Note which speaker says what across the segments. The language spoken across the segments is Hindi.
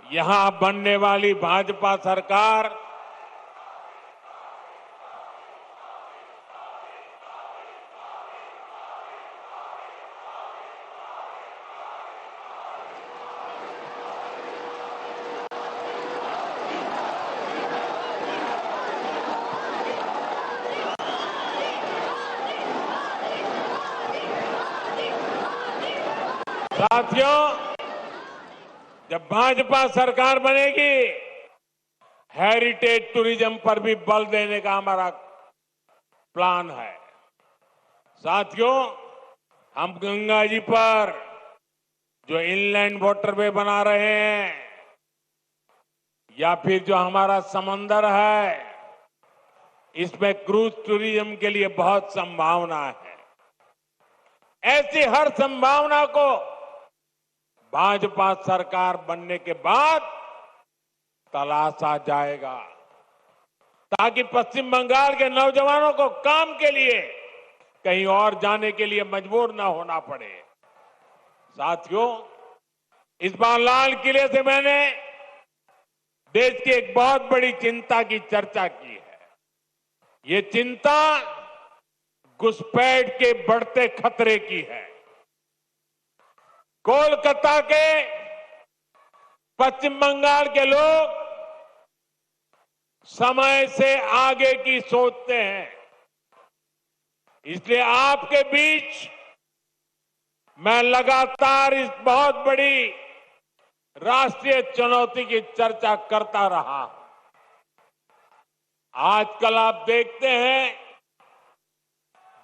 Speaker 1: यहां बनने वाली भाजपा सरकार साथियों, जब भाजपा सरकार बनेगी, हेरिटेज टूरिज्म पर भी बल देने का हमारा प्लान है। साथियों, हम गंगा जी पर जो इनलैंड वाटरवे बना रहे हैं या फिर जो हमारा समंदर है, इसमें क्रूज टूरिज्म के लिए बहुत संभावना है। ऐसी हर संभावना को भाजपा सरकार बनने के बाद तलाशा जाएगा, ताकि पश्चिम बंगाल के नौजवानों को काम के लिए कहीं और जाने के लिए मजबूर न होना पड़े। साथियों, इस बार लाल किले से मैंने देश की एक बहुत बड़ी चिंता की चर्चा की है। ये चिंता घुसपैठ के बढ़ते खतरे की है। कोलकाता के पश्चिम बंगाल के लोग समय से आगे की सोचते हैं, इसलिए आपके बीच मैं लगातार इस बहुत बड़ी राष्ट्रीय चुनौती की चर्चा करता रहा। आजकल आप देखते हैं,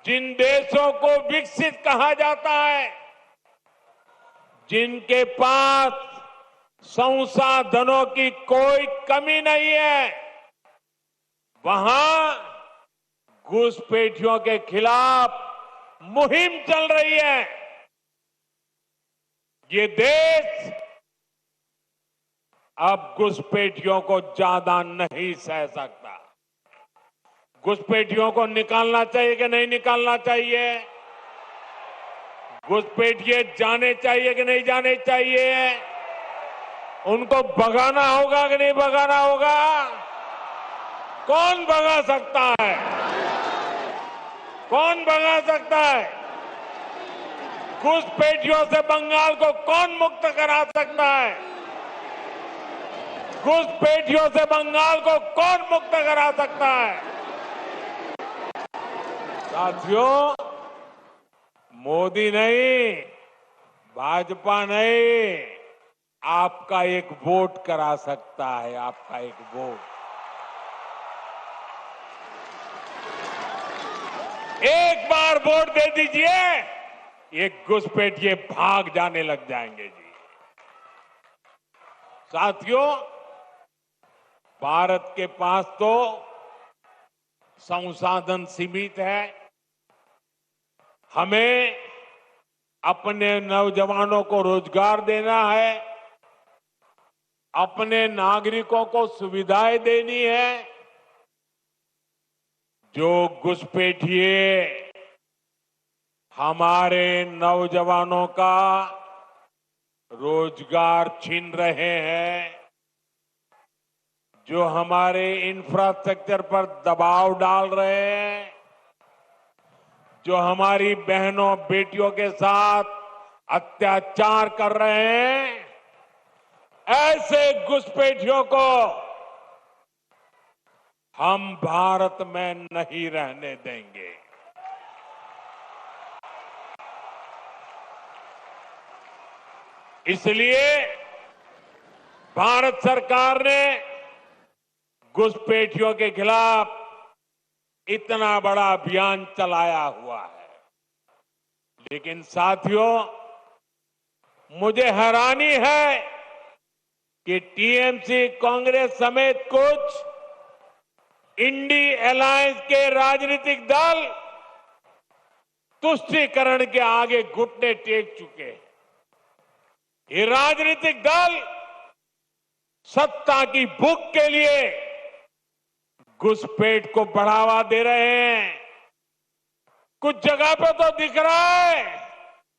Speaker 1: जिन देशों को विकसित कहा जाता है, जिनके पास संसाधनों की कोई कमी नहीं है, वहां घुसपैठियों के खिलाफ मुहिम चल रही है। ये देश अब घुसपैठियों को ज्यादा नहीं सह सकता। घुसपैठियों को निकालना चाहिए कि नहीं निकालना चाहिए? घुसपैठिए जाने चाहिए कि नहीं जाने चाहिए? उनको भगाना होगा कि नहीं भगाना होगा? कौन भगा सकता है? कौन भगा सकता है? घुसपैठियों से बंगाल को कौन मुक्त करा सकता है? घुसपैठियों से बंगाल को कौन मुक्त करा सकता है? साथियों, मोदी नहीं, भाजपा नहीं, आपका एक वोट करा सकता है। आपका एक वोट, एक बार वोट दे दीजिए, ये घुसपैठिए भाग जाने लग जाएंगे जी। साथियों, भारत के पास तो संसाधन सीमित है। हमें अपने नौजवानों को रोजगार देना है, अपने नागरिकों को सुविधाएं देनी है। जो घुसपैठिए हमारे नौजवानों का रोजगार छीन रहे हैं, जो हमारे इंफ्रास्ट्रक्चर पर दबाव डाल रहे हैं, जो हमारी बहनों बेटियों के साथ अत्याचार कर रहे हैं, ऐसे घुसपैठियों को हम भारत में नहीं रहने देंगे। इसलिए भारत सरकार ने घुसपैठियों के खिलाफ इतना बड़ा अभियान चलाया हुआ है। लेकिन साथियों, मुझे हैरानी है कि टीएमसी, कांग्रेस समेत कुछ इंडी अलायंस के राजनीतिक दल तुष्टीकरण के आगे घुटने टेक चुके हैं। ये राजनीतिक दल सत्ता की भूख के लिए घुसपैठ को बढ़ावा दे रहे हैं। कुछ जगह पे तो दिख रहा है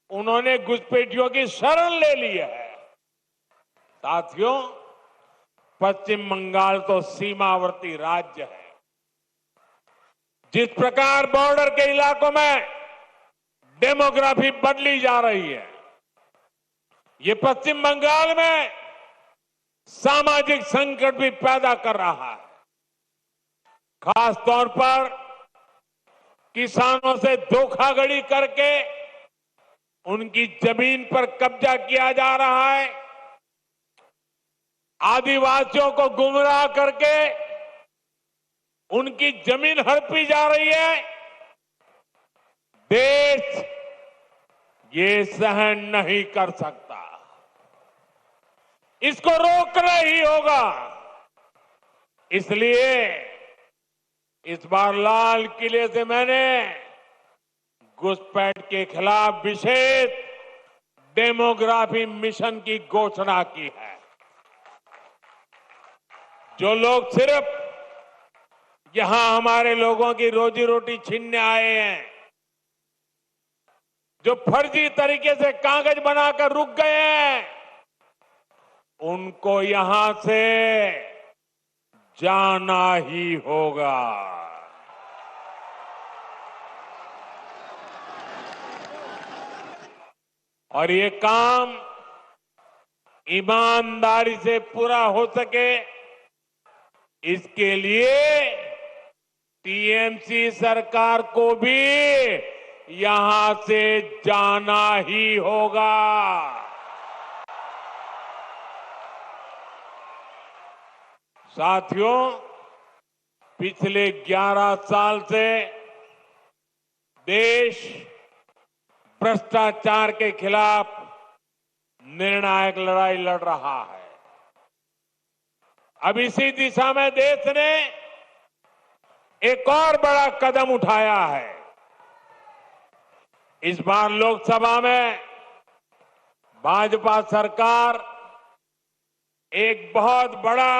Speaker 1: उन्होंने घुसपैठियों की शरण ले ली है। साथियों, पश्चिम बंगाल तो सीमावर्ती राज्य है। जिस प्रकार बॉर्डर के इलाकों में डेमोग्राफी बदली जा रही है, ये पश्चिम बंगाल में सामाजिक संकट भी पैदा कर रहा है। खास तौर पर किसानों से धोखाधड़ी करके उनकी जमीन पर कब्जा किया जा रहा है। आदिवासियों को गुमराह करके उनकी जमीन हड़पी जा रही है। देश ये सहन नहीं कर सकता, इसको रोकना ही होगा। इसलिए इस बार लाल किले से मैंने घुसपैठ के खिलाफ विशेष डेमोग्राफी मिशन की घोषणा की है। जो लोग सिर्फ यहां हमारे लोगों की रोजी रोटी छीनने आए हैं, जो फर्जी तरीके से कागज बनाकर रुक गए हैं, उनको यहां से जाना ही होगा। और ये काम ईमानदारी से पूरा हो सके, इसके लिए टीएमसी सरकार को भी यहां से जाना ही होगा। साथियों, पिछले 11 साल से देश भ्रष्टाचार के खिलाफ निर्णायक लड़ाई लड़ रहा है। अब इसी दिशा में देश ने एक और बड़ा कदम उठाया है। इस बार लोकसभा में भाजपा सरकार एक बहुत बड़ा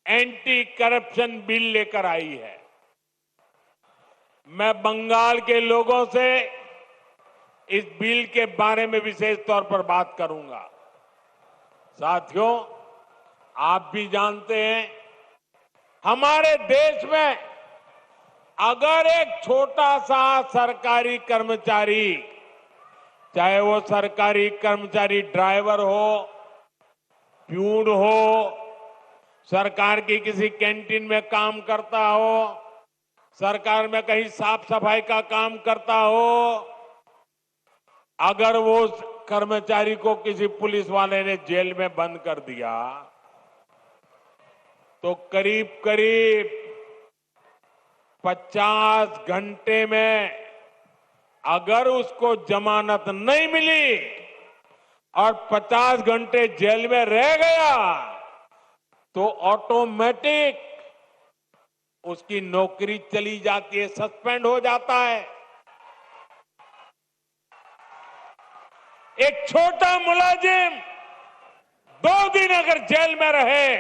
Speaker 1: एंटी करप्शन बिल लेकर आई है। मैं बंगाल के लोगों से इस बिल के बारे में विशेष तौर पर बात करूंगा। साथियों, आप भी जानते हैं, हमारे देश में अगर एक छोटा सा सरकारी कर्मचारी, चाहे वो सरकारी कर्मचारी ड्राइवर हो, प्यून हो, सरकार की किसी कैंटीन में काम करता हो, सरकार में कहीं साफ सफाई का काम करता हो, अगर वो कर्मचारी को किसी पुलिस वाले ने जेल में बंद कर दिया, तो करीब करीब 50 घंटे में अगर उसको जमानत नहीं मिली और 50 घंटे जेल में रह गया, तो ऑटोमेटिक उसकी नौकरी चली जाती है, सस्पेंड हो जाता है। एक छोटा मुलाजिम 2 दिन अगर जेल में रहे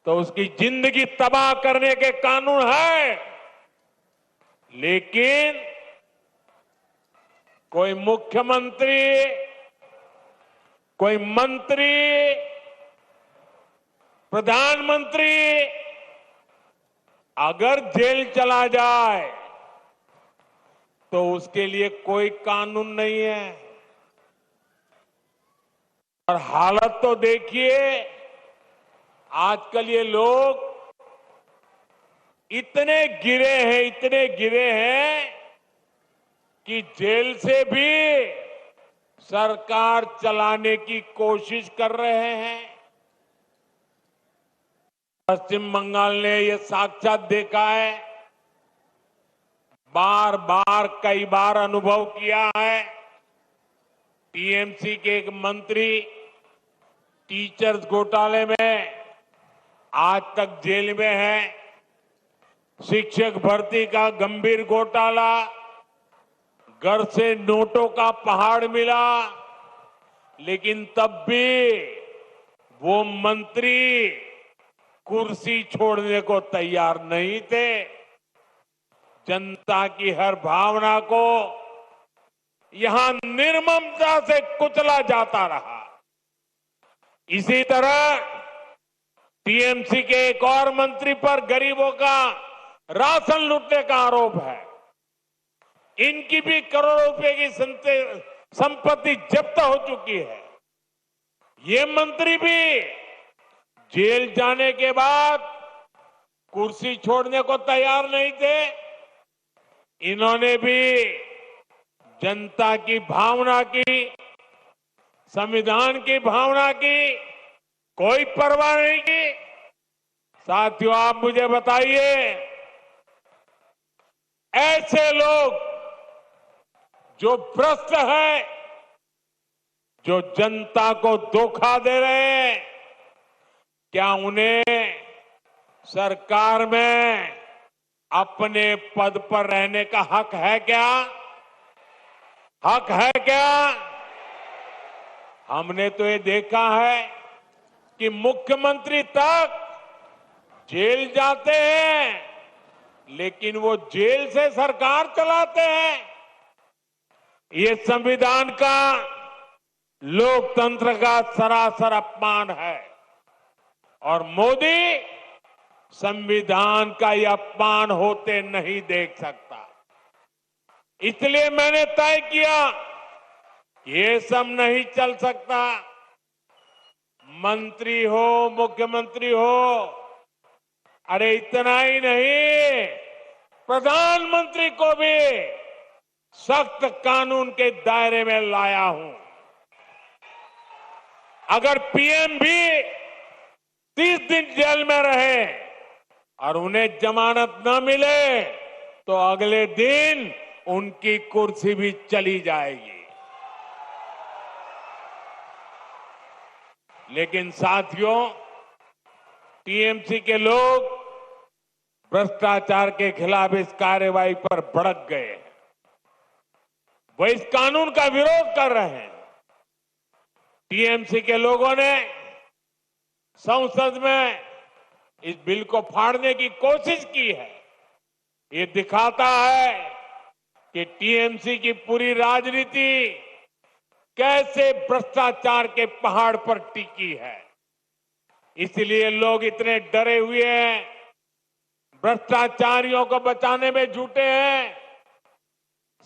Speaker 1: तो उसकी जिंदगी तबाह करने के कानून है। लेकिन कोई मुख्यमंत्री, कोई मंत्री, प्रधानमंत्री अगर जेल चला जाए तो उसके लिए कोई कानून नहीं है। और हालत तो देखिए, आजकल ये लोग इतने गिरे हैं कि जेल से भी सरकार चलाने की कोशिश कर रहे हैं। पश्चिम बंगाल ने ये साक्षात देखा है, बार बार कई बार अनुभव किया है। टीएमसी के एक मंत्री टीचर्स घोटाले में आज तक जेल में है। शिक्षक भर्ती का गंभीर घोटाला, घर से नोटों का पहाड़ मिला, लेकिन तब भी वो मंत्री कुर्सी छोड़ने को तैयार नहीं थे। जनता की हर भावना को यहां निर्ममता से कुचला जाता रहा। इसी तरह टीएमसी के एक और मंत्री पर गरीबों का राशन लूटने का आरोप है। इनकी भी करोड़ों रुपए की संपत्ति जब्त हो चुकी है। ये मंत्री भी जेल जाने के बाद कुर्सी छोड़ने को तैयार नहीं थे। इन्होंने भी जनता की भावना की, संविधान की भावना की कोई परवाह नहीं की। साथियों, आप मुझे बताइए, ऐसे लोग जो भ्रष्ट है, जो जनता को धोखा दे रहे हैं, क्या उन्हें सरकार में अपने पद पर रहने का हक है क्या? हक है क्या? हमने तो ये देखा है कि मुख्यमंत्री तक जेल जाते हैं, लेकिन वो जेल से सरकार चलाते हैं। ये संविधान का, लोकतंत्र का सरासर अपमान है और मोदी संविधान का यह अपमान होते नहीं देख सकता। इसलिए मैंने तय किया, ये सब नहीं चल सकता। मंत्री हो, मुख्यमंत्री हो, अरे इतना ही नहीं, प्रधानमंत्री को भी सख्त कानून के दायरे में लाया हूं। अगर पीएम भी 30 दिन जेल में रहे और उन्हें जमानत न मिले तो अगले दिन उनकी कुर्सी भी चली जाएगी। लेकिन साथियों, टीएमसी के लोग भ्रष्टाचार के खिलाफ इस कार्रवाई पर भड़क गए। वो इस कानून का विरोध कर रहे हैं। टीएमसी के लोगों ने संसद में इस बिल को फाड़ने की कोशिश की है। ये दिखाता है कि टीएमसी की पूरी राजनीति कैसे भ्रष्टाचार के पहाड़ पर टिकी है। इसलिए लोग इतने डरे हुए हैं, भ्रष्टाचारियों को बचाने में जुटे हैं।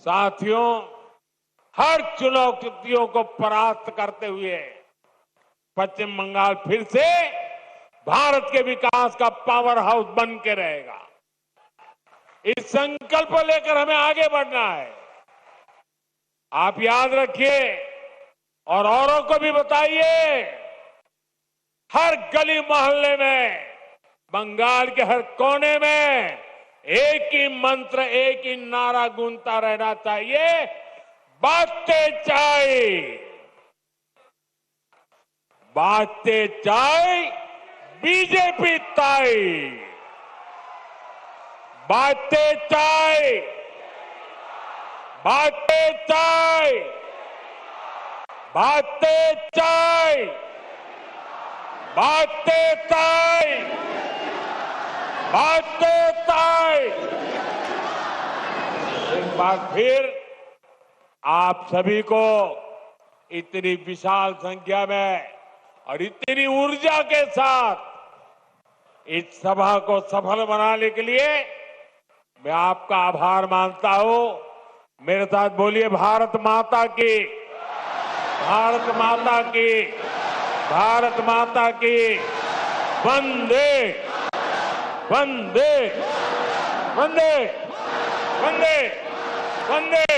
Speaker 1: साथियों, हर चुनौतियों को परास्त करते हुए पश्चिम बंगाल फिर से भारत के विकास का पावर हाउस बन के रहेगा। इस संकल्प को लेकर हमें आगे बढ़ना है। आप याद रखिए और औरों को भी बताइए, हर गली मोहल्ले में, बंगाल के हर कोने में एक ही मंत्र, एक ही नारा गूंजता रहना चाहिए, बांटते चाय, बांटते चाय, बीजेपी ताई, बांटते चाय, बांटते चाय, बांटते चाय, बांटते चाय, बांटते चाय। एक बार फिर आप सभी को इतनी विशाल संख्या में और इतनी ऊर्जा के साथ इस सभा को सफल बनाने के लिए मैं आपका आभार मानता हूं। मेरे साथ बोलिए, भारत माता की, भारत माता की, भारत माता की, वंदे वंदे वंदे वंदे वंदे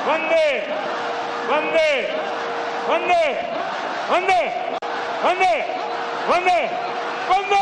Speaker 1: वंदे वंदे वंदे वंदे वंदे वंदे वंदे।